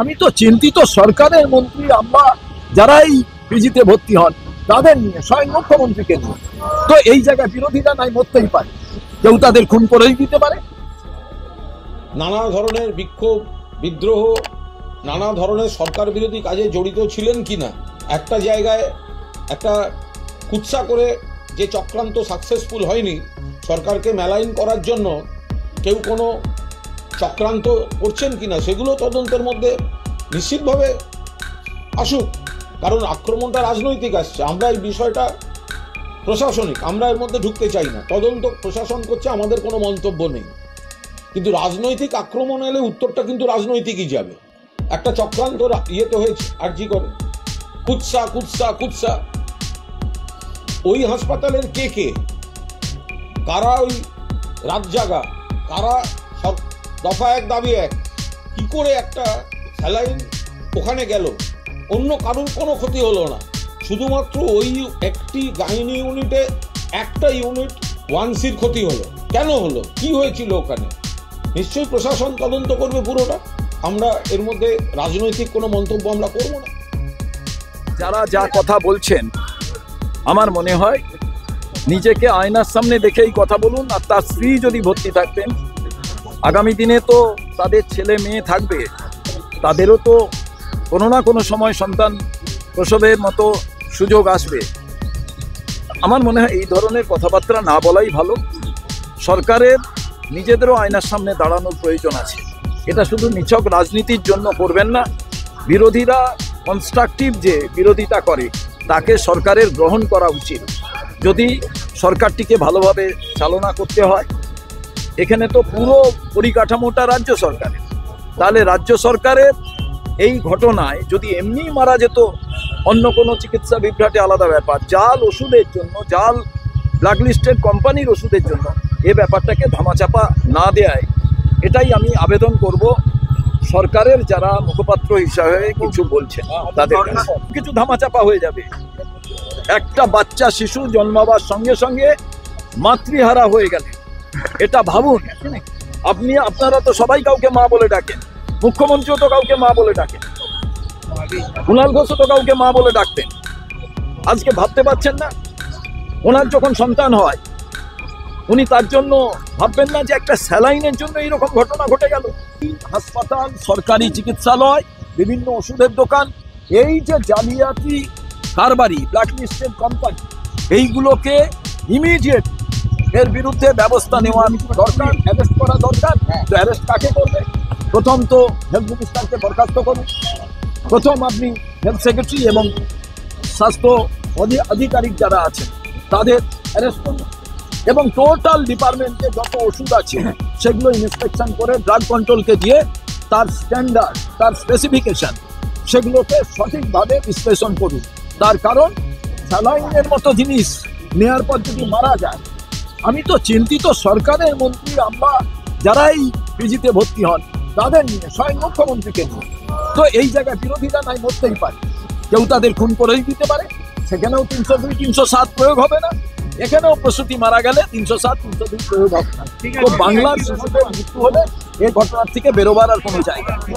আমি তো চিন্তিত সরকারের মন্ত্রী আমরা যারাই পিজিতে ভর্তি হন তাদের নিয়ে, স্বয়ং মুখ্যমন্ত্রীকে নিয়ে। তো এই জায়গায় বিরোধীরা নাই মরতেই পারে, কেউ তাদের খুন করেই দিতে পারে। নানা ধরনের বিক্ষোভ, বিদ্রোহ, নানা ধরনের সরকার বিরোধী কাজে জড়িত ছিলেন কিনা, একটা জায়গায় একটা কুৎসা করে যে চক্রান্ত সাকসেসফুল হয়নি, সরকারকে মেলাইন করার জন্য কেউ কোনো চক্রান্ত করছেন কিনা, সেগুলো তদন্তের মধ্যে নিশ্চিতভাবে আসুক। কারণ আক্রমণটা রাজনৈতিক আসছে, আমরা এই বিষয়টা প্রশাসনিক, আমরা এর মধ্যে ঢুকতে চাই না। তদন্ত প্রশাসন করছে, আমাদের কোনো মন্তব্য নেই। কিন্তু রাজনৈতিক আক্রমণ এলে উত্তরটা কিন্তু রাজনৈতিকই যাবে। একটা চক্রান্ত ইয়েতে হয়েছে আরজি করে, কুৎসা কুৎসা কুৎসা। ওই হাসপাতালের কে কারা ওই রাত জাগা, কারা সব দফা এক দাবি এক, কি করে একটা স্যালাইন ওখানে গেল, অন্য কারোর কোনো ক্ষতি হলো না, শুধুমাত্র ওই একটি গাইনি ইউনিটে একটা ইউনিট 1C ক্ষতি হলো। কেন হলো, কি হয়েছিল ওখানে? নিশ্চয়ই প্রশাসন তদন্ত করবে পুরোটা। আমরা এর মধ্যে রাজনৈতিক কোনো মন্তব্য আমরা করব না। যারা যা কথা বলছেন আমার মনে হয় নিজেকে আয়নার সামনে দেখেই কথা বলুন। আর তার স্ত্রী যদি ভর্তি থাকতেন, আগামী দিনে তো তাদের ছেলে মেয়ে থাকবে, তাদেরও তো কোনো না কোনো সময় সন্তান প্রসবের মতো সুযোগ আসবে। আমার মনে হয় এই ধরনের কথাবার্তা না বলাই ভালো। সরকারের নিজেদেরও আয়নার সামনে দাঁড়ানোর প্রয়োজন আছে। এটা শুধু নিছক রাজনীতির জন্য করবেন না। বিরোধীরা কনস্ট্রাকটিভ যে বিরোধিতা করে তাকে সরকারের গ্রহণ করা উচিত। যদি সরকারটিকে ভালোভাবে চালনা করতে হয়, এখানে তো পুরো পরিকাঠামোটা রাজ্য সরকারের, তাহলে রাজ্য সরকারের এই ঘটনায় যদি এমনি মারা যেত অন্য কোনো চিকিৎসা বিভ্রাটে আলাদা ব্যাপার, জাল ওষুধের জন্য, জাল ব্ল্যাকলিস্টেড কোম্পানির ওষুধের জন্য এ ব্যাপারটাকে ধামাচাপা না দেয়, এটাই আমি আবেদন করব সরকারের যারা মুখপাত্র হিসাবে কিছু বলছেন তাদের কিছু ধামাচাপা হয়ে যাবে। একটা বাচ্চা শিশু জন্মাবার সঙ্গে সঙ্গে মাতৃহারা হয়ে গেলে এটা ভাবুন। আপনারা তো সবাই কাউকে মা বলে ডাকেন, মুখ্যমন্ত্রীও তো কাউকে মা বলে ডাকেন, কুণাল ঘোষও তো কাউকে মা বলে ডাকতেন। আজকে ভাবতে পারছেন না, ওনার যখন সন্তান হয় উনি তার জন্য ভাববেন না যে একটা স্যালাইনের জন্য এইরকম ঘটনা ঘটে গেল। হাসপাতাল, সরকারি চিকিৎসালয়, বিভিন্ন ওষুধের দোকান, এই যে জালিয়াতি কারবারি, ব্ল্যাকলিস্টেড কোম্পানি, এইগুলোকে ইমিডিয়েট এর বিরুদ্ধে ব্যবস্থা নেওয়া দরকার, অ্যারেস্ট করা দরকার। তো অ্যারেস্ট কাকে করবে? প্রথম তো হেলথ মিনিস্টারকে বরখাস্ত করুন। প্রথম আপনি হেলথ সেক্রেটারি এবং স্বাস্থ্য আধিকারিক যারা আছেন তাদের অ্যারেস্ট করুন, এবং টোটাল ডিপার্টমেন্টে যত ওষুধ আছে সেগুলো ইন্সপেকশন করে ড্রাগ কন্ট্রোলকে দিয়ে তার স্ট্যান্ডার্ড, তার স্পেসিফিকেশন সেগুলোকে সঠিকভাবে বিশ্লেষণ করুন। তার কারণ স্যালাইনের মতো জিনিস নেওয়ার পর যদি মারা যায়, আমি তো চিন্তিত সরকারের মন্ত্রী আমরা যারাই পিজিতে ভর্তি হন তাদের নিয়ে, স্বয়ং মুখ্যমন্ত্রীকে নিয়ে। তো এই জায়গায় বিরোধীরা নাই মরতেই পারে, কেউ তাদের খুন করেই দিতে পারে। সেখানেও 302, 307 প্রয়োগ হবে না, এখানেও প্রসূতি মারা গেলে 307, 302 প্রয়োগ হবে না। তো বাংলার শিশুদের মৃত্যু হলে এই ঘটনার থেকে বেরোবার আর কোনো জায়গা নেই।